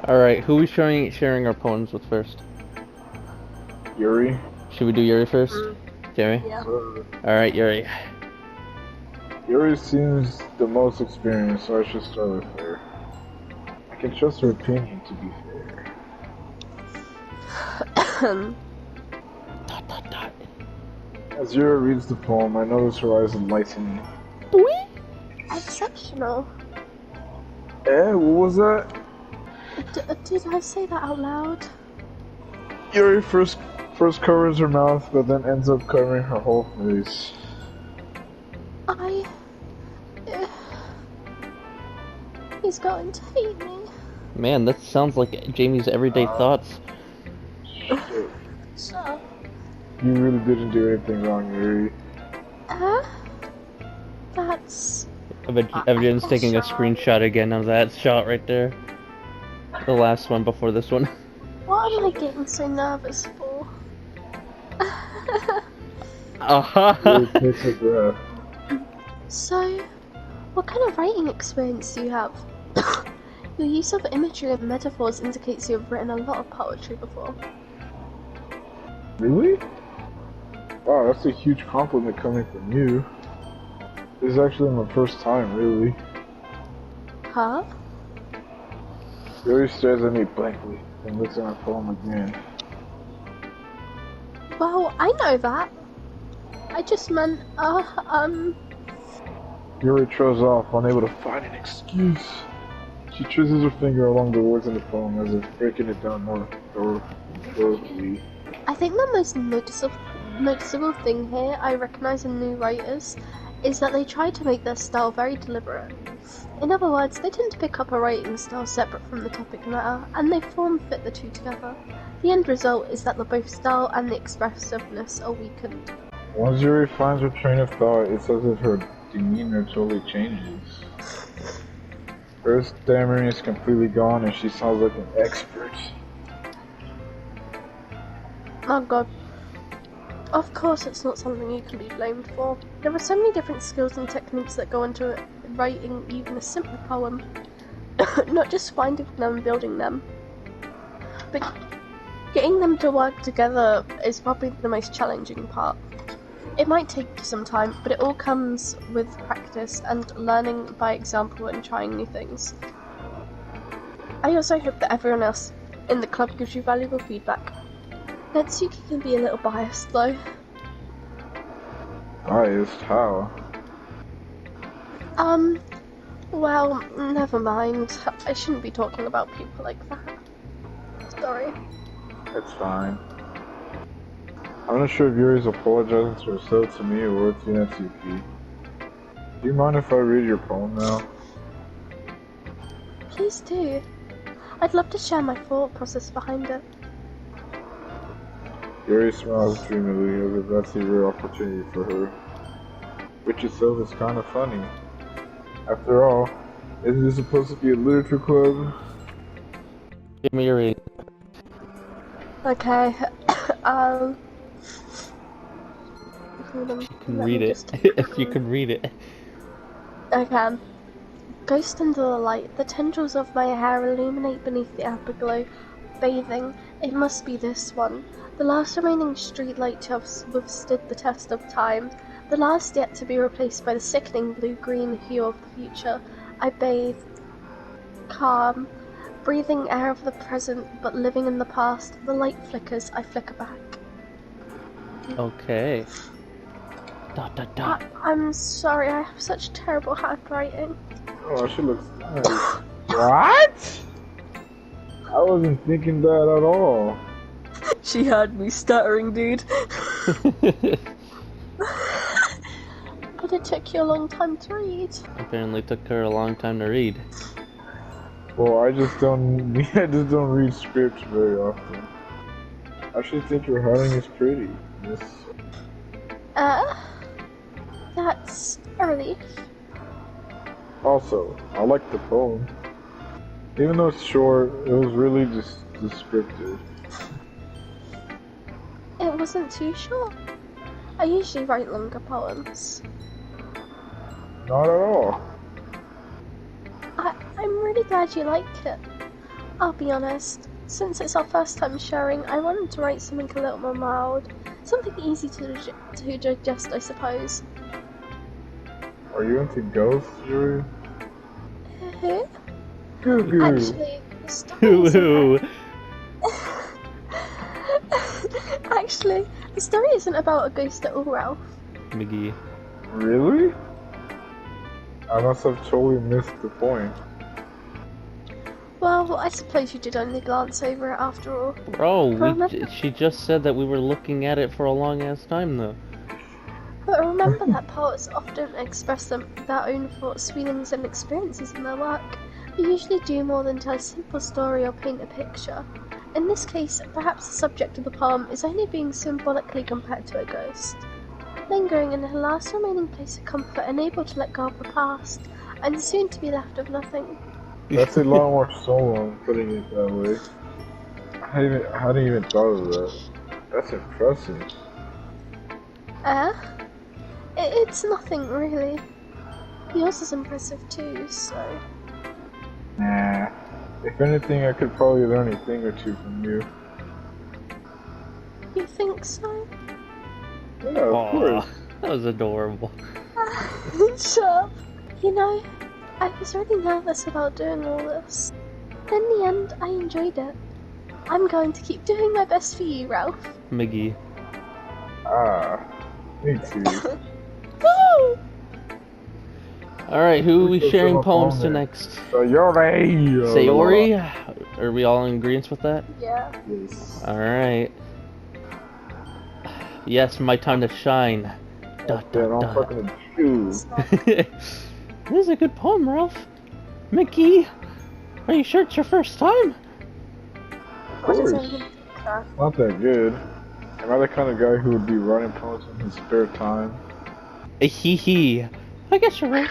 Alright, who are we sharing our poems with first? Yuri? Should we do Yuri first? Jeremy? Yeah. Alright, Yuri. Yuri seems the most experienced, so I should start with her. I can trust her opinion, to be fair. As Yuri reads the poem, I notice her eyes enlighten. Exceptional. Eh, what was that? Did I say that out loud? Yuri first covers her mouth, but then ends up covering her whole face. He's going to hate me. Man, that sounds like Jamie's everyday thoughts. Shit. So. You really didn't do anything wrong, Yuri. That's... I bet Adrian's taking a screenshot again of that shot right there. The last one before this one. What am I getting so nervous for? Yuri takes a breath. So, what kind of writing experience do you have? Your use of imagery and metaphors indicates you have written a lot of poetry before. Really? Wow, that's a huge compliment coming from you. This is actually my first time, really. Huh? Yuri stares at me blankly and looks at my poem again. Well, I know that. I just meant, Yuri trails off, unable to find an excuse. She traces her finger along the words in the poem as if breaking it down more thoroughly. I think the most noticeable thing here I recognise in new writers is that they try to make their style very deliberate. In other words, they tend to pick up a writing style separate from the topic matter, and they form-fit the two together. The end result is that the both style and the expressiveness are weakened. Once Yuri finds her train of thought, it's as if her demeanor totally changes. Her stammering is completely gone and she sounds like an expert. Oh god. Of course it's not something you can be blamed for. There are so many different skills and techniques that go into writing even a simple poem. Not just finding them and building them, but getting them to work together is probably the most challenging part. It might take you some time, but it all comes with practice and learning by example and trying new things. I also hope that everyone else in the club gives you valuable feedback. Natsuki can be a little biased though. Biased? How? Well, never mind. I shouldn't be talking about people like that. Sorry. It's fine. I'm not sure if Yuri's apologizing to herself, to me, or to Natsuki. Do you mind if I read your poem now? Please do. I'd love to share my thought process behind it. Yuri smiles dreamily as if that's a rare opportunity for her. Which itself is kind of funny. After all, isn't this supposed to be a literature club? Give me your read. Okay, You can read it. If you can read it. Okay. Ghost under the light, the tendrils of my hair illuminate beneath the afterglow. Bathing, it must be this one. The last remaining streetlight to have withstood the test of time. The last yet to be replaced by the sickening blue-green hue of the future. I bathe, calm, breathing air of the present, but living in the past. The light flickers, I flicker back. Okay. ... I'm sorry, I have such terrible handwriting. Oh, she looks nice. What? I wasn't thinking that at all. She had me stuttering, dude. But it took you a long time to read. Apparently took her a long time to read. Well, I just don't read scripts very often. I actually think your writing is pretty. Yes. That's a relief. Also, I like the poem. Even though it's short, it was really just descriptive. It wasn't too short. I usually write longer poems. Not at all. I'm really glad you liked it. I'll be honest. Since it's our first time sharing, I wanted to write something a little more mild. Something easy to digest, I suppose. Are you into ghosts, Julian? Who? Goo goo. Actually, the story isn't Actually, the story isn't about a ghost at all, Ralph. McGee. Really? I must have totally missed the point. Well, I suppose you did only glance over it after all. Bro, she just said that we were looking at it for a long ass time though. But remember that poets often express their own thoughts, feelings, and experiences in their work. They usually do more than tell a simple story or paint a picture. In this case, perhaps the subject of the poem is only being symbolically compared to a ghost. Lingering in her last remaining place of comfort and able to let go of the past, and soon to be left with nothing. That's a lot more soul on putting it that way. I hadn't even thought of that. That's impressive. It's nothing really. Yours is impressive too, so... Nah. If anything, I could probably learn a thing or two from you. You think so? Yeah, of course. That was adorable. Shut up. You know, I was really nervous about doing all this. In the end, I enjoyed it. I'm going to keep doing my best for you, Ralph. McGee. Me too. Woo! Alright, who are we sharing poems to next? Sayori! Sayori? Are we all in agreement with that? Yeah. Yes. Alright. Yes, my time to shine. I'm fucking choose. This is a good poem, Ralph. McGee, are you sure it's your first time? Of course. Not that good. Am I the kind of guy who would be writing poems in his spare time? Hee hee. I guess you're right.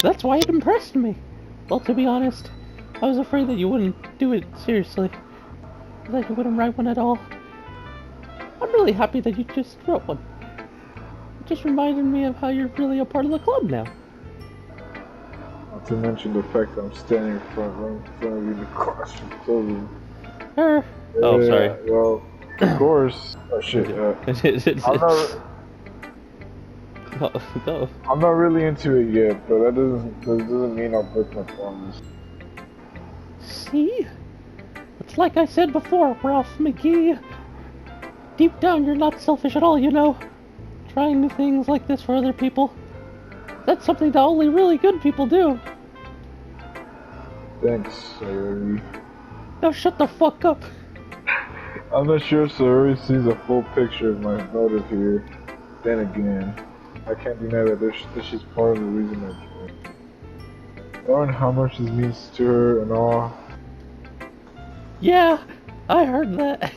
That's why it impressed me. Well, to be honest, I was afraid that you wouldn't do it seriously. That you wouldn't write one at all. I'm really happy that you just wrote one. It just reminded me of how you're really a part of the club now. Not to mention the fact that I'm standing in front of you in the classroom clothing. Oh, sorry. Well, of course. Oh shit. Go. I'm not really into it yet, but that doesn't mean I'll break my promise. See? It's like I said before, Ralph McGee. Deep down, you're not selfish at all, you know. Trying new things like this for other people. That's something that only really good people do. Thanks, Sayori. Now shut the fuck up. I'm not sure Sayori sees a full picture of my motive here. Then again, I can't deny that this is part of the reason I joined. Knowing how much this means to her and all. Yeah, I heard that.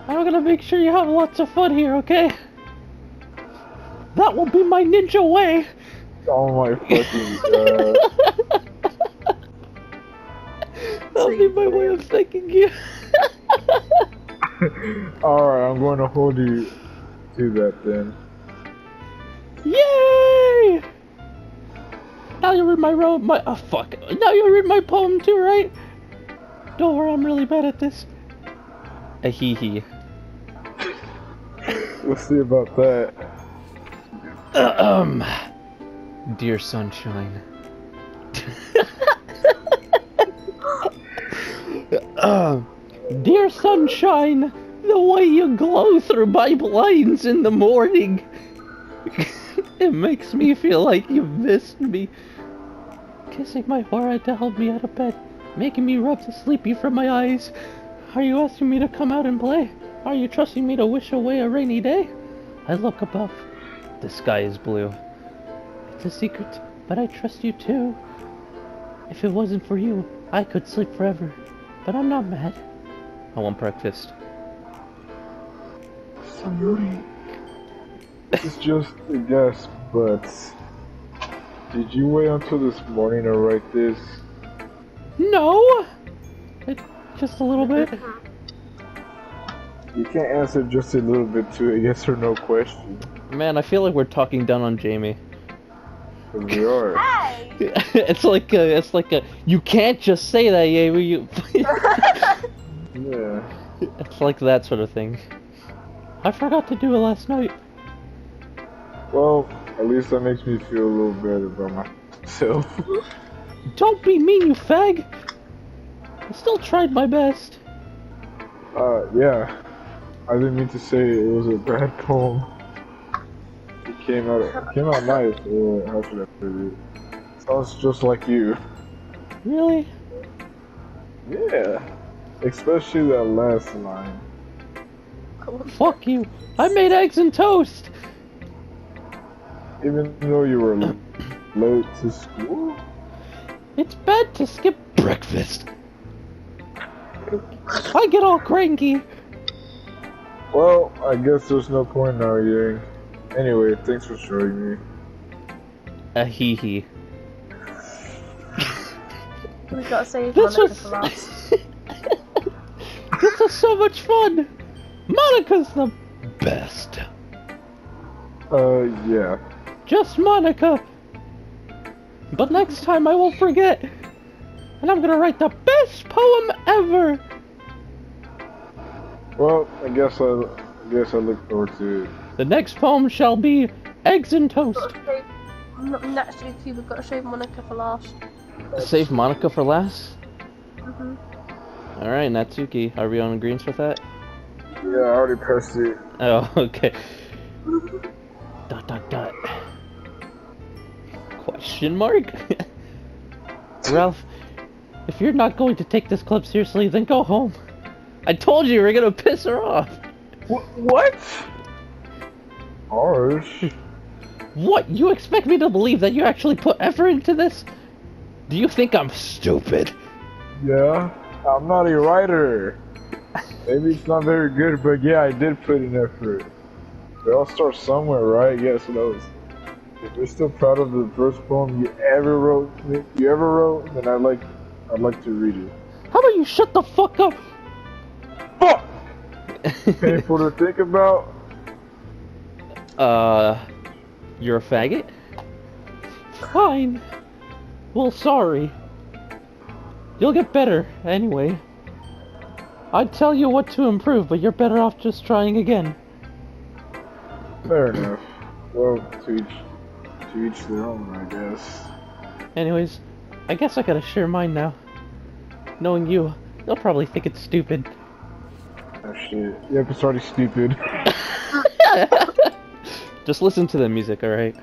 I'm gonna make sure you have lots of fun here, okay? That will be my ninja way! Oh my fucking god. That'll be my way of thanking you. Alright, I'm going to hold you to that then. Yay! Now you read oh fuck. Now you read my poem too, right? Don't worry, I'm really bad at this. A hee hee. We'll see about that. Dear sunshine. Dear sunshine, the way you glow through my blinds in the morning. It makes me feel like you've missed me. Kissing my forehead to help me out of bed, making me rub the sleepy from my eyes. Are you asking me to come out and play? Are you trusting me to wish away a rainy day? I look above. The sky is blue. It's a secret, but I trust you too. If it wasn't for you, I could sleep forever. But I'm not mad. I want breakfast. Sayori. It's just a guess, but did you wait until this morning to write this? No! Just a little bit. You can't answer just a little bit to a yes or no question. Man, I feel like we're talking down on Jaymee. 'Cause we are. Hey! It's like a. You can't just say that, Jaymee. You. Yeah. It's like that sort of thing. I forgot to do it last night. Well, at least that makes me feel a little better about myself. Don't be mean, you fag. I still tried my best. Yeah. I didn't mean to say it was a bad poem. It came out nice. How should I put it? Sounds just like you. Really? Yeah. Especially that last line. Fuck you. I made eggs and toast. Even though you were late to school? It's bad to skip breakfast. I get all cranky. Well, I guess there's no point in arguing. Anyway, thanks for showing me. A hee hee. We gotta save This Monica was. for last. This was so much fun. Monica's the best. Yeah. Just Monica. But next time I won't forget. And I'm gonna write the best poem ever. Well, I guess I look forward to it. The next poem shall be eggs and toast. Next week we've got to save Monica for last. Save Monica for last? Mhm. Alright, Natsuki, are we on agreement with that? Yeah, I already pressed it. Oh, okay. Dot. Question mark? Ralph, if you're not going to take this club seriously, then go home. I told you we're gonna piss her off. What? Harsh. What? You expect me to believe that you actually put effort into this? Do you think I'm stupid? Yeah, I'm not a writer. Maybe it's not very good, but yeah, I did put in effort. It all starts somewhere, right? Yes, it does. If you're still proud of the first poem you ever wrote, then I'd like to read it. How about you shut the fuck up? Fuck! Painful to think about. You're a faggot? Fine. Well, sorry. You'll get better, anyway. I'd tell you what to improve, but you're better off just trying again. Fair enough. Well, to each their own, I guess. Anyways, I guess I gotta share mine now. Knowing you, they'll probably think it's stupid. Oh shit. Yep, it's already stupid. Just listen to the music, alright?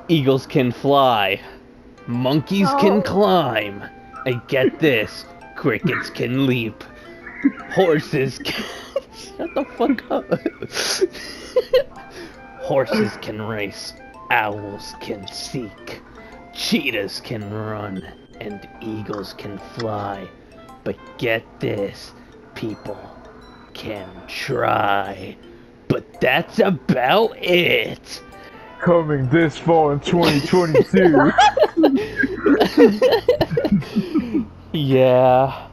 Eagles can fly. Monkeys can climb. And get this, crickets can leap. Horses can... Shut the fuck up. Horses can race. Owls can seek. Cheetahs can run. And eagles can fly. But get this, people can try. But that's about it. Coming this fall in 2022. Yeah,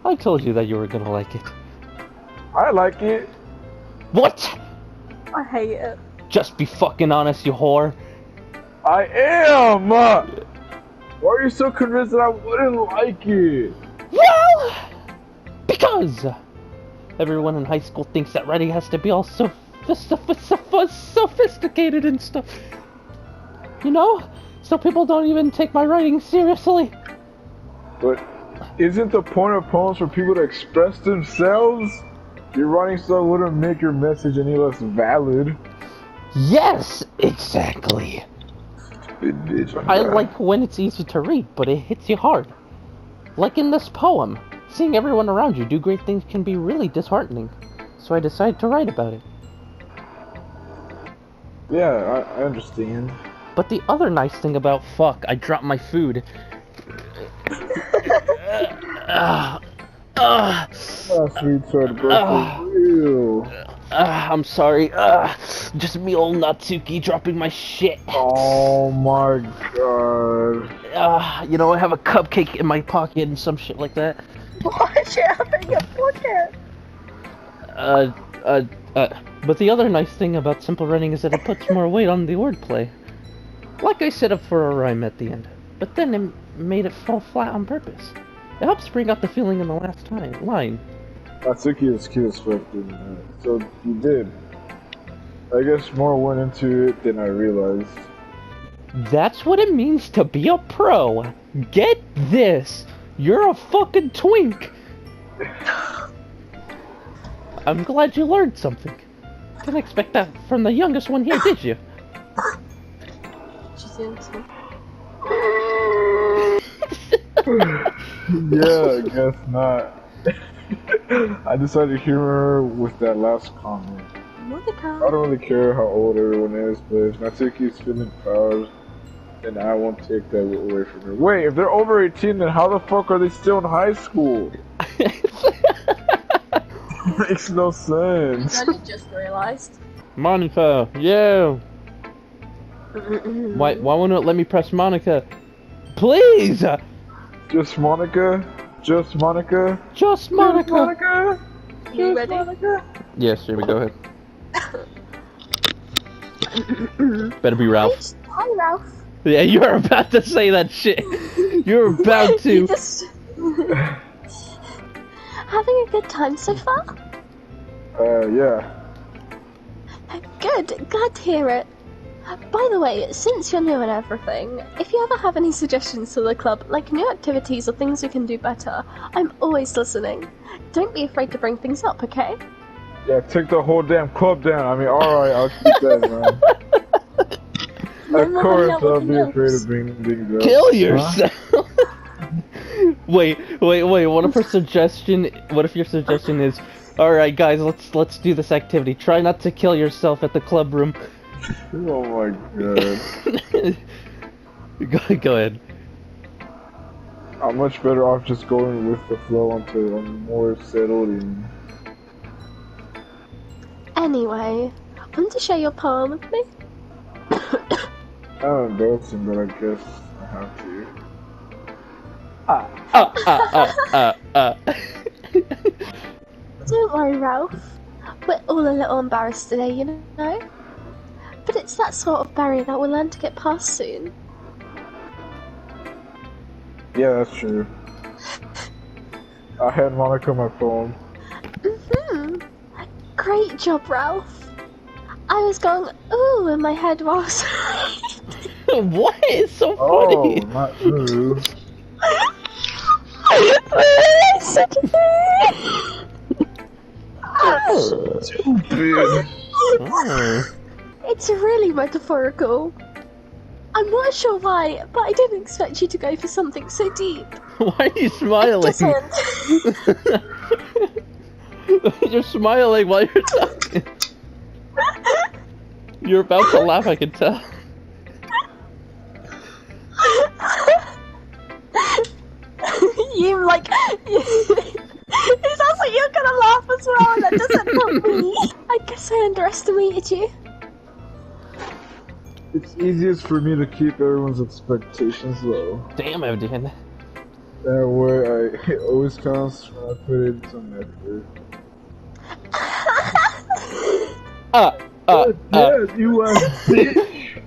I told you that you were gonna like it. I like it. What? I hate it. Just be fucking honest, you whore. I am! Why are you so convinced that I wouldn't like it? Well, because everyone in high school thinks that writing has to be all so sophisticated and stuff. You know? So people don't even take my writing seriously. But isn't the point of poems for people to express themselves? Your writing style wouldn't make your message any less valid. Yes, exactly. I like when it's easy to read, but it hits you hard. Like in this poem, seeing everyone around you do great things can be really disheartening. So I decided to write about it. Yeah, I understand. But the other nice thing about fuck, I dropped my food. Sweet sword, bro, for real. I'm sorry. Just me old Natsuki dropping my shit. Oh my god. You know, I have a cupcake in my pocket and some shit like that. Why'd you have it in your pocket? But the other nice thing about simple writing is that it puts more weight on the wordplay. Like I set up for a rhyme at the end, but then it made it fall flat on purpose. It helps bring out the feeling in the last line. I think he was cute as fuck, didn't I? So you did. I guess more went into it than I realized. That's what it means to be a pro. Get this. You're a fucking twink. I'm glad you learned something. Didn't expect that from the youngest one here, did you? Yeah, I guess not. I decided to humor her with that last comment. I don't really care how old everyone is, but if Natsuki's feeling proud, then I won't take that away from her. Wait, if they're over 18, then how the fuck are they still in high school? Makes no sense. I just realised. Monica, yeah. Why won't it let me press Monica? Please! Just Monica? Just Monica? Just Monica! Just Monica? You ready? Monica? Yes, here we go ahead. Better be Ralph. Hi, Ralph. Yeah, you're about to say that shit. You're about to. You just... Having a good time so far? Yeah. Good, glad to hear it. By the way, since you're new and everything, if you ever have any suggestions to the club, like new activities or things we can do better, I'm always listening. Don't be afraid to bring things up, okay? Yeah, take the whole damn club down. I mean, alright, I'll keep that, man. Of course, I'll be afraid of being up. Kill yourself! Huh? Wait, what if your suggestion is, alright guys, let's do this activity. Try not to kill yourself at the club room. Oh my god. Go ahead. I'm much better off just going with the flow until I'm more settled in. Anyway, want to share your poem with me? I'm embarrassing, but I guess I have to. Don't worry, Ralph. We're all a little embarrassed today, you know? But it's that sort of barrier that we'll learn to get past soon. Yeah, that's true. I had Monica my poem. Great job, Ralph. I was going, ooh, in my head whilst What? It's so funny. Oh, not true. Stupid. Oh. It's really metaphorical. I'm not sure why, but I didn't expect you to go for something so deep. Why are you smiling? You're smiling while you're talking. You're about to laugh, I can tell. You like... It sounds like you're gonna laugh as well, and that doesn't help me. I guess I underestimated you. It's easiest for me to keep everyone's expectations low. Damn, Adrian. That way, it always counts when I put in some effort. Yeah, you are bitch.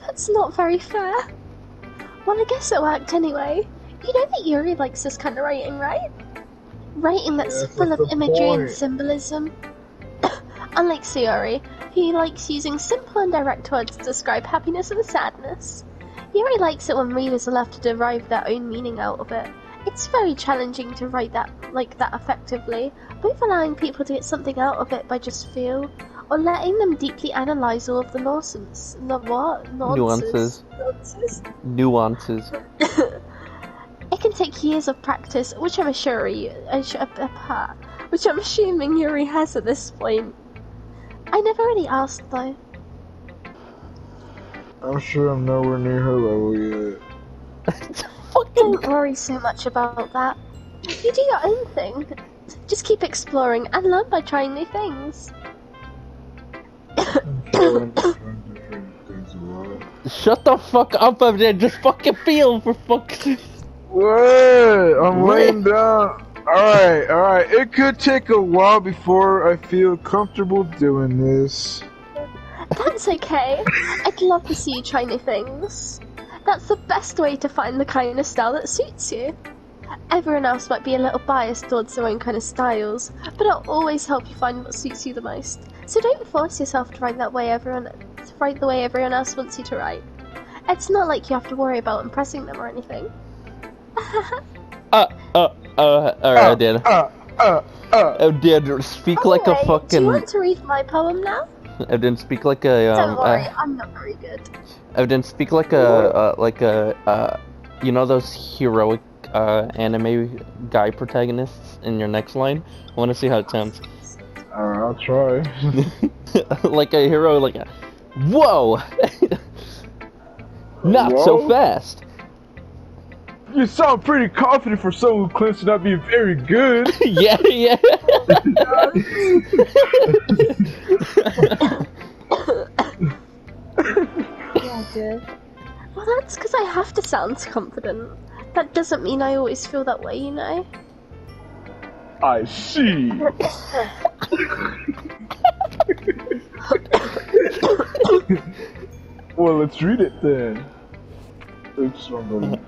That's not very fair. Well, I guess it worked anyway. You know that Yuri likes this kind of writing, right? Writing that's full of imagery and symbolism. Unlike Sayori, he likes using simple and direct words to describe happiness and sadness. Yuri likes it when readers are left to derive their own meaning out of it. It's very challenging to write that like that effectively, both allowing people to get something out of it by just feel, or letting them deeply analyse all of the nonsense. Nuances. It can take years of practice, which I'm assuming Yuri has at this point. I never really asked though. I'm sure I'm nowhere near her level yet. Don't worry so much about that. You do your own thing. Just keep exploring and learn by trying new things. Shut the fuck up, Adrian. Just fucking feel for fuck's sake. What? I'm laying down. Alright. It could take a while before I feel comfortable doing this. That's okay. I'd love to see you try new things. That's the best way to find the kind of style that suits you. Everyone else might be a little biased towards their own kind of styles, but I'll always help you find what suits you the most. So don't force yourself to write the way everyone else wants you to write. It's not like you have to worry about impressing them or anything. Alright, Dan. Oh, Dan, speak like a Do you fucking... want to read my poem now? I didn't speak like a, Don't worry, I'm not very good. I didn't speak like a, you know those heroic, anime guy protagonists in your next line? I want to see how it sounds. Alright, I'll try. Like a hero, like a... Whoa! Not so Whoa? fast! You sound pretty confident for someone who claims to not be very good. Yeah. Yeah, dude. Well, that's because I have to sound confident. That doesn't mean I always feel that way, you know? I see. Well, let's read it then. Oops, wrong button.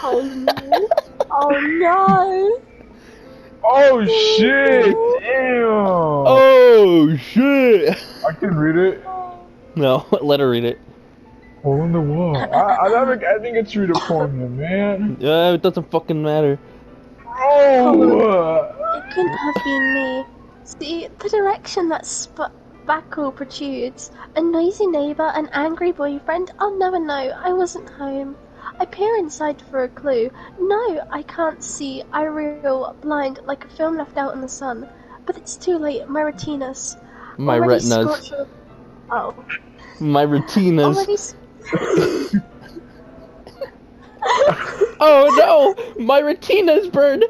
Oh no. Oh no. Oh shit! Damn! Oh, shit! I can read it. No, let her read it. Hole in the wall. I think it's read a poem then, man. It doesn't fucking matter. Oh! It couldn't have been me. See, the direction that spackle protrudes. A noisy neighbour, an angry boyfriend. I'll never know. I wasn't home. I peer inside for a clue. No, I can't see. I reel blind like a film left out in the sun. But it's too late. My retinas. My Already retinas. scorched- Oh. My retinas. Already Oh no! My retinas burned!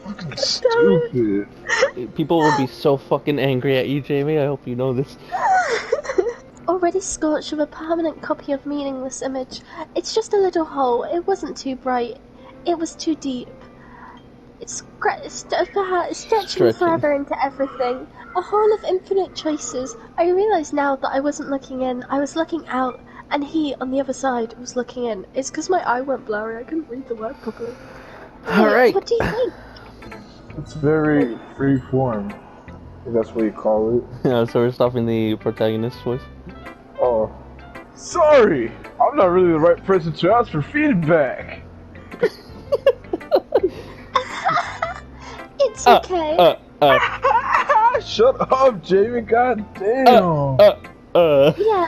Fucking stupid. People will be so fucking angry at you, Jamie. I hope you know this. Already scorched with a permanent copy of meaningless image. It's just a little hole. It wasn't too bright. It was too deep. It's stretching forever into everything. A hole of infinite choices. I realize now that I wasn't looking in. I was looking out, and he on the other side was looking in. It's because my eye went blurry. I couldn't read the word properly. Alright. What do you think? It's very free form. If that's what you call it. Yeah, so we're stopping the protagonist's voice. Oh. Sorry! I'm not really the right person to ask for feedback. It's okay. Shut up, Jamie, goddamn. Yeah,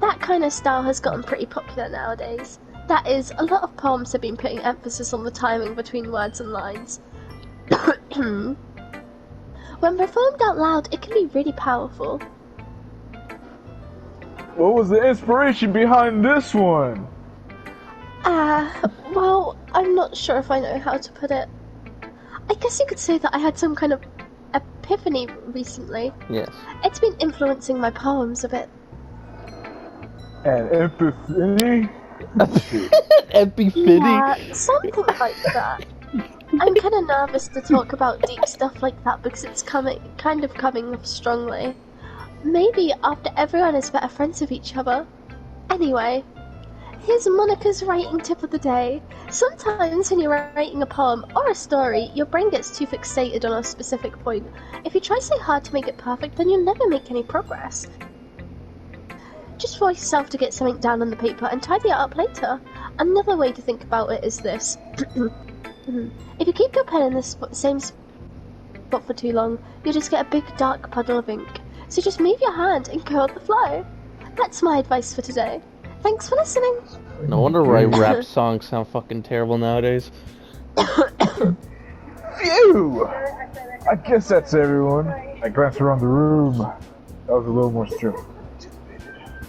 that kind of style has gotten pretty popular nowadays. That is, a lot of poems have been putting emphasis on the timing between words and lines. When performed out loud, it can be really powerful. What was the inspiration behind this one? Well, I'm not sure if I know how to put it. I guess you could say that I had some kind of epiphany recently. Yes. It's been influencing my poems a bit. And empathy? Epiphany? Yeah, something like that. I'm kind of nervous to talk about deep stuff like that because it's coming up strongly. Maybe after everyone is better friends with each other. Anyway, here's Monica's writing tip of the day. Sometimes when you're writing a poem or a story, your brain gets too fixated on a specific point. If you try so hard to make it perfect, then you'll never make any progress. Just force yourself to get something down on the paper and tidy it up later. Another way to think about it is this. If you keep your pen in the same spot for too long, you'll just get a big dark puddle of ink. So just move your hand and go with the flow. That's my advice for today. Thanks for listening. No wonder why rap songs sound fucking terrible nowadays. Phew! I guess that's everyone. I glanced around the room. That was a little more strict.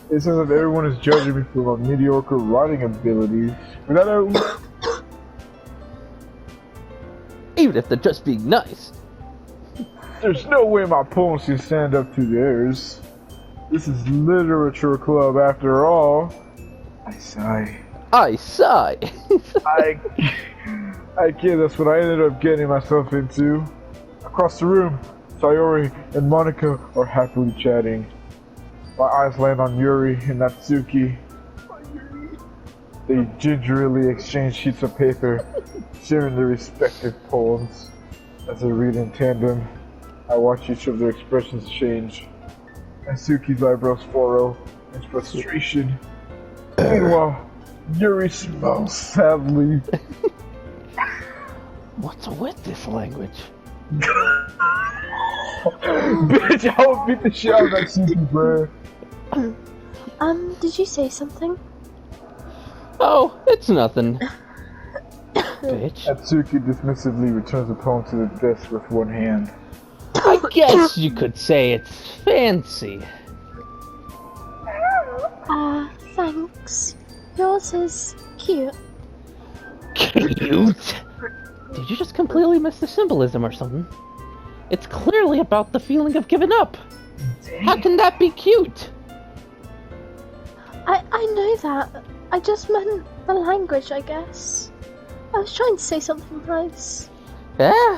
It says that everyone is judging me for my mediocre writing abilities. Even if they're just being nice. There's no way my poems can stand up to theirs. This is literature club after all. I sigh. I sigh. I kid, that's what I ended up getting myself into. Across the room, Sayori and Monica are happily chatting. My eyes land on Yuri and Natsuki. They gingerly exchange sheets of paper, sharing their respective poems. As they read in tandem, I watch each of their expressions change. Natsuki's eyebrows furrow in frustration. Meanwhile, Yuri smiles sadly. What's with this language? Bitch, I would beat the shit out of Natsuki, bro. Did you say something? Oh, it's nothing. Bitch. Natsuki dismissively returns the poem to the desk with one hand. I guess you could say it's fancy. Thanks. Yours is cute. Cute? Did you just completely miss the symbolism or something? It's clearly about the feeling of giving up. How can that be cute? I know that. I just meant the language, I guess. I was trying to say something nice. Yeah?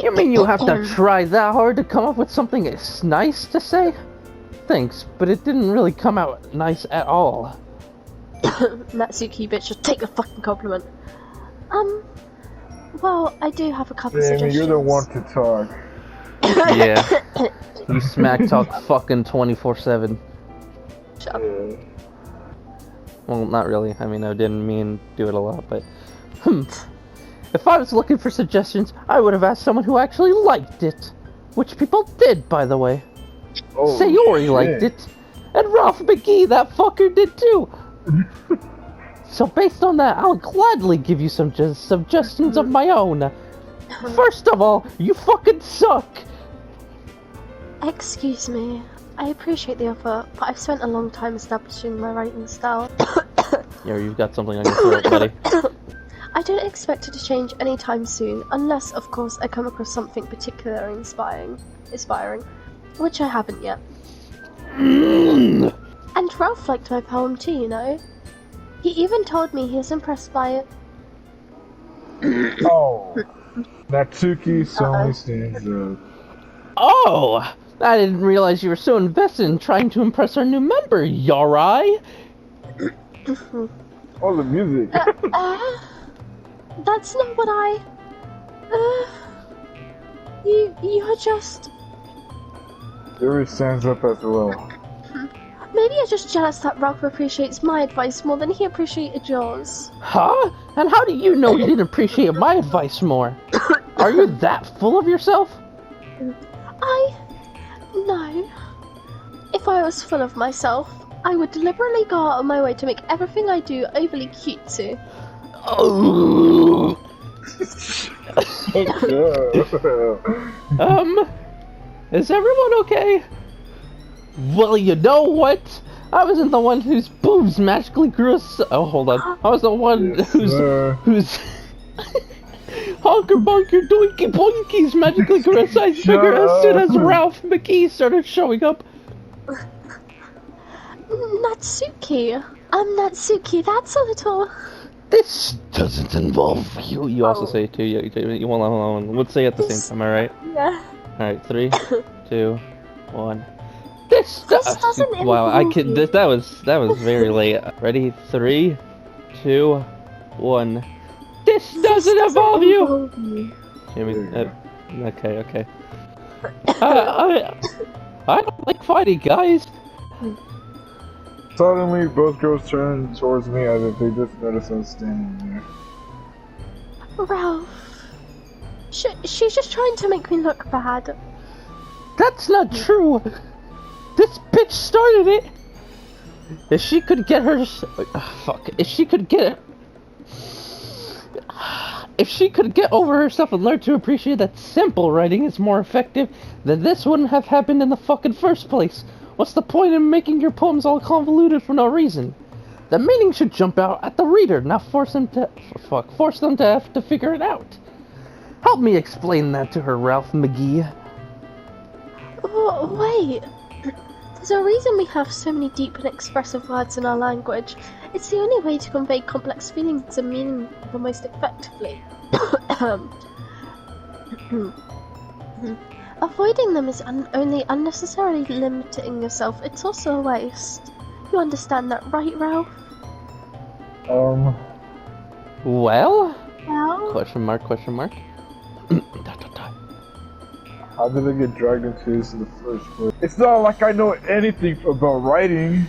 You mean you have to try that hard to come up with something that's nice to say? Thanks, but it didn't really come out nice at all. Natsuki, bitch, just take the fucking compliment. Well, I do have a couple Jamie, suggestions. you're the one to talk. Yeah. You smack talk fucking 24/7. Shut up. Yeah. Well, not really. I mean, I didn't mean do it a lot, but... If I was looking for suggestions, I would have asked someone who actually liked it. Which people did, by the way. Oh, Sayori shit. liked it. And Ralph McGee, that fucker, did too. So based on that, I'll gladly give you some suggestions of my own. First of all, you fucking suck. Excuse me. I appreciate the offer, but I've spent a long time establishing my writing style. Yeah, you've got something on your throat, buddy. I don't expect it to change anytime soon, unless, of course, I come across something particularly inspiring, which I haven't yet. And Ralph liked my poem too, you know. He even told me he was impressed by it. Oh. Natsuki suddenly stands up. Oh! I didn't realize you were so invested in trying to impress our new member, Yari. Oh, the music. That's not what I... You're just... Yuri stands up as well. Maybe you're just jealous that Ralph appreciates my advice more than he appreciated yours. Huh? And how do you know you didn't appreciate my advice more? Are you that full of yourself? No. If I was full of myself, I would deliberately go out of my way to make everything I do overly cutesy. Oh. Is everyone okay? Well, you know what? I wasn't the one whose boobs magically grew oh, hold on. I was the one whose honker bonker doinky boinkies magically grew a size bigger as soon as Ralph McGee started showing up. Natsuki. Natsuki, that's a little... This doesn't involve you. You also say it too. You won't let alone. Let's say it at the same time, alright? Yeah. Alright, 3, 2, 1. This doesn't wow, I involve could. you. That was very late. Ready? 3, 2, 1. This doesn't involve you. Jimmy, okay. I don't like fighting, guys. Suddenly, both girls turn towards me as if they just noticed us standing there. Ralph. She's just trying to make me look bad. That's not true. This bitch started it. If she could get her, If she could get over herself and learn to appreciate that simple writing is more effective, then this wouldn't have happened in the fucking first place. What's the point in making your poems all convoluted for no reason? The meaning should jump out at the reader, not force them to have to figure it out. Help me explain that to her, Ralph McGee. Oh, wait. There's a reason we have so many deep and expressive words in our language. It's the only way to convey complex feelings and meaning the most effectively. Avoiding them is only unnecessarily limiting yourself. It's also a waste. You understand that, right, Ralph? Well? Well? Question mark, question mark. How did I get dragged into this in the first place? It's not like I know anything about writing.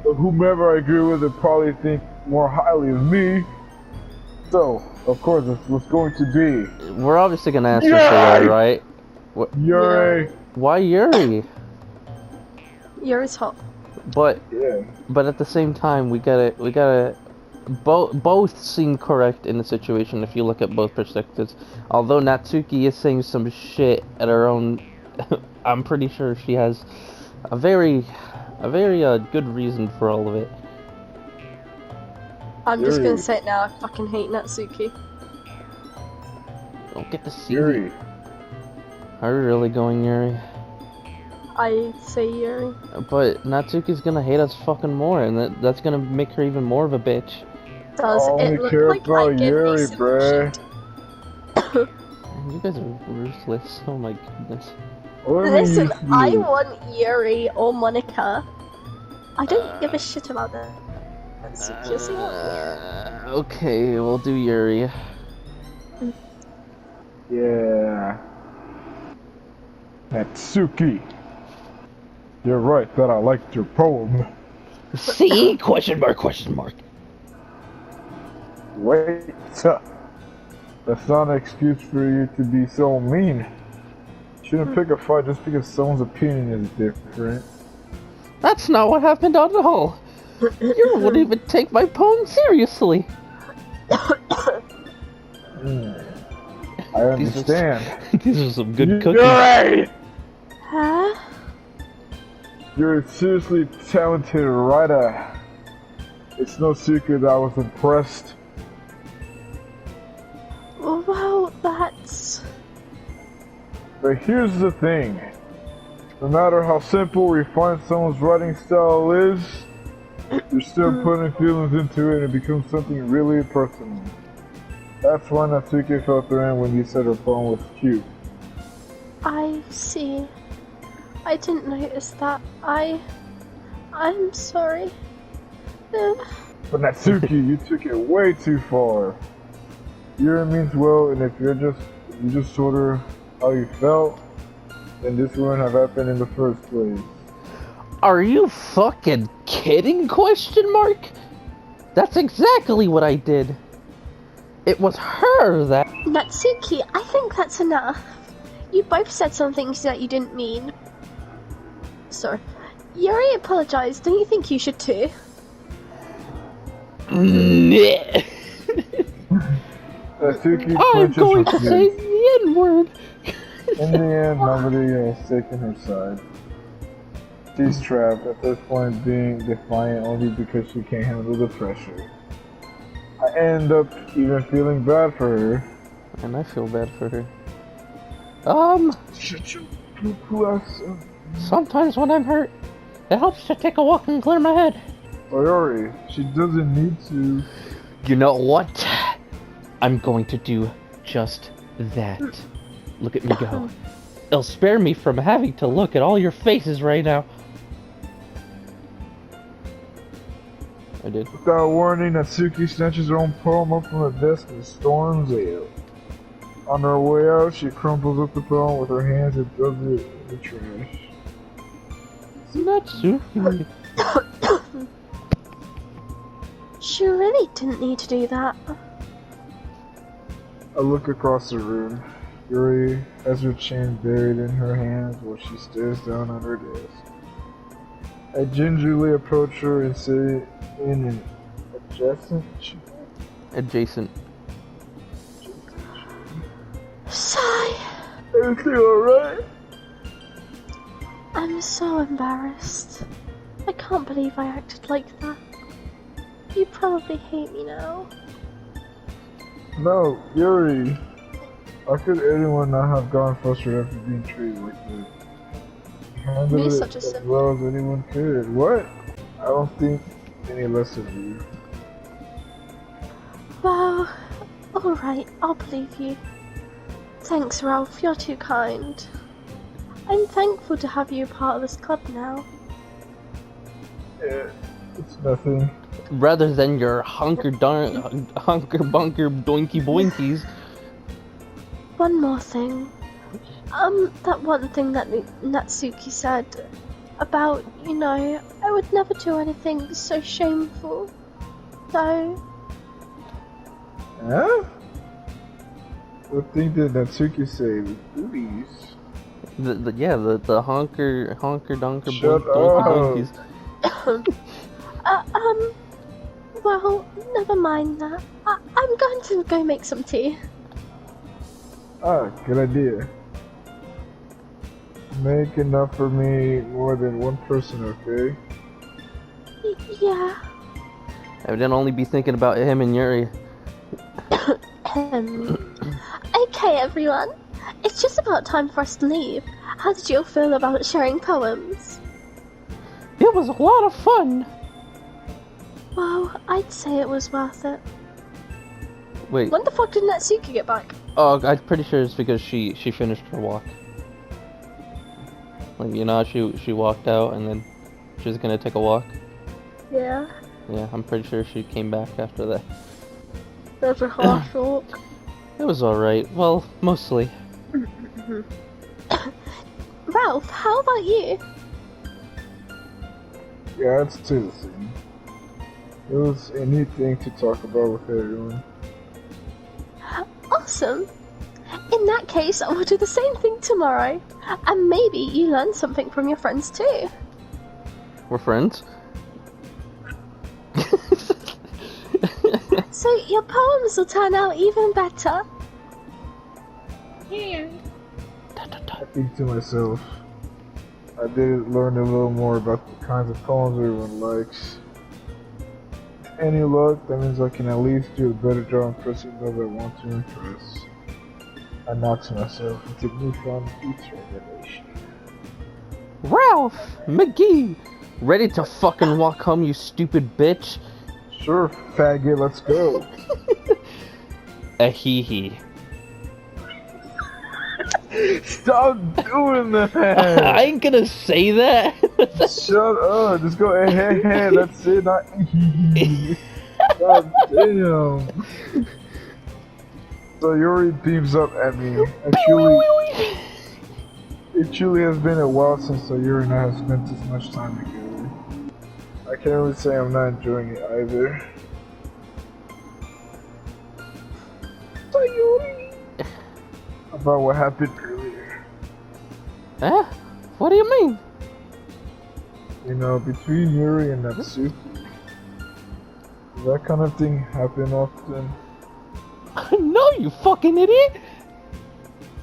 But whomever I agree with would probably think more highly of me. So, of course, it's what's going to be. We're obviously gonna answer for that, right? What? Yuri! Why Yuri? Yuri's hot. But Yeah. but at the same time, we gotta both seem correct in the situation if you look at both perspectives. Although Natsuki is saying some shit at her own, I'm pretty sure she has a very good reason for all of it. I'm just gonna say it now, I fucking hate Natsuki. Don't get to see Yuri. Are you really going Yuri? I say Yuri. But Natsuki's gonna hate us fucking more, and that's gonna make her even more of a bitch. Does I it only look care like I about give Yuri, me some bruh. shit? Man, you guys are ruthless. Oh my goodness. Listen, I want Yuri or Monica. I don't give a shit about that. Just Okay, we'll do Yuri. Yeah. Natsuki. You're right that I liked your poem. See? Question mark, question mark. Wait. That's not an excuse for you to be so mean. You shouldn't pick a fight just because someone's opinion is different. That's not what happened at all. You wouldn't even take my poem seriously. I understand. These are some good cookies. Yuri! Huh? You're a seriously talented writer. It's no secret that I was impressed. Well, that's... But here's the thing. No matter how simple or refined someone's writing style is, you're still putting feelings into it and it becomes something really personal. That's why Natsuki felt threatened when you said her poem was cute. I see. I didn't notice that. I'm sorry. But Natsuki, you took it way too far. Yuri means well, and if you just told her how you felt, then this wouldn't have happened in the first place. Are you fucking kidding? Question mark? That's exactly what I did. It was her that... Natsuki, I think that's enough. You both said some things that you didn't mean. Sorry. Yuri apologized. Don't you think you should too? Natsuki I'm clenches going her to fist. say the N-word. In the end, nobody has taken her side. She's trapped, at this point being defiant only because she can't handle the pressure. I end up even feeling bad for her. And I feel bad for her. Who else? Sometimes when I'm hurt, it helps to take a walk and clear my head. Yuri, she doesn't need to. You know what? I'm going to do just that. Look at me go. It'll spare me from having to look at all your faces right now. I did. Without warning, Natsuki snatches her own poem up from the desk and storms out. On her way out, she crumples up the poem with her hands and throws it in the trash. Natsuki. She really didn't need to do that. I look across the room. Yuri has her chin buried in her hands while she stares down at her desk. I gingerly approach her and say in an Adjacent. Sigh. Everything alright? I'm so embarrassed. I can't believe I acted like that. You probably hate me now. No, Yuri. How could anyone not have gone frustrated after being treated like this? handled Me it such a as simp. well as anyone could. What? I don't think any less of you. Well, alright, I'll believe you. Thanks, Ralph, you're too kind. I'm thankful to have you a part of this club now. Yeah, it's nothing. Rather than your hunker bunker doinky boinkies. One more thing. That one thing that Natsuki said about, you know, I would never do anything so shameful. So, Huh? What thing did Natsuki say? Boobies? The honker donker Shut doinky up. boinkies. well, never mind that. I'm going to go make some tea. Ah, good idea. Make enough for me, more than one person, okay? Yeah. I would only be thinking about him and Yuri. Okay, everyone. It's just about time for us to leave. How did you all feel about sharing poems? It was a lot of fun. Well, I'd say it was worth it. Wait. When the fuck did Natsuki get back? Oh, I'm pretty sure it's because she finished her walk. Like, you know, she walked out and then she was gonna take a walk. Yeah. Yeah, I'm pretty sure she came back after that. That's a harsh walk. It was alright. Well, mostly. Ralph, how about you? Yeah, I'd say the same. It was a neat thing to talk about with everyone. Awesome. In that case, I will do the same thing tomorrow. And maybe you learn something from your friends too. We're friends? So your poems will turn out even better. Yeah. I think to myself, I did learn a little more about the kinds of poems everyone likes. With any luck, that means I can at least do a better job impressing those I want to impress. I nod to myself and take newfound determination. Ralph! McGee! Ready to fucking walk home, you stupid bitch? Sure, faggot, let's go. A hee. Stop doing that! I ain't gonna say that. Shut up, just go ahead, that's it, not God damn. So Yuri beams up at me. It truly has been a while since Yuri and I have spent this much time together. I can't really say I'm not enjoying it either. Sayuri! About what happened earlier. Huh? What do you mean? You know, between Yuri and Natsuki. Does that kind of thing happen often? No, you fucking idiot!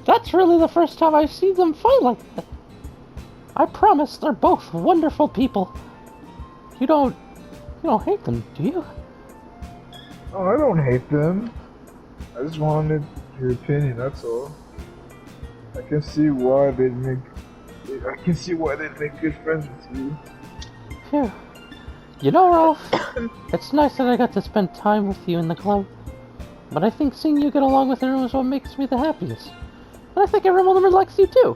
That's really the first time I've seen them fight like that. I promise they're both wonderful people. You don't hate them, do you? Oh, I don't hate them. I just wanted your opinion, that's all. I can see why they'd make good friends with you. Phew. You know, Ralph, it's nice that I got to spend time with you in the club. But I think seeing you get along with everyone is what makes me the happiest. And I think everyone likes you too.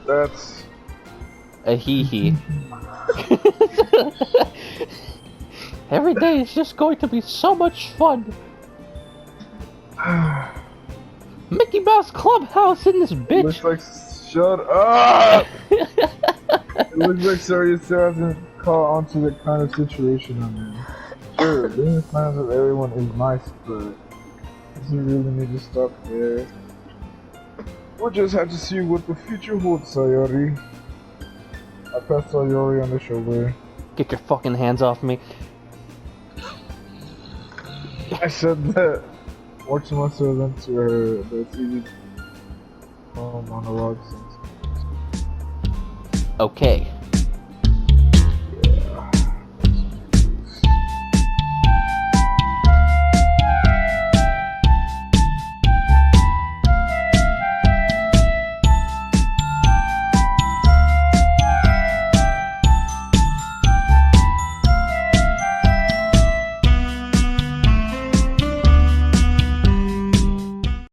That's... A hee. Every day is just going to be so much fun. Mickey Mouse Clubhouse in this bitch. Looks like... Shut up! It looks like Surya still hasn't caught onto the kind of situation I'm in. Sure, being friends with everyone is nice, but does it really need to stop there? We'll just have to see what the future holds, Sayori. I pat Sayori on the shoulder. Get your fucking hands off me. I said that more to myself than to her, but it's easy to monologue since. Okay.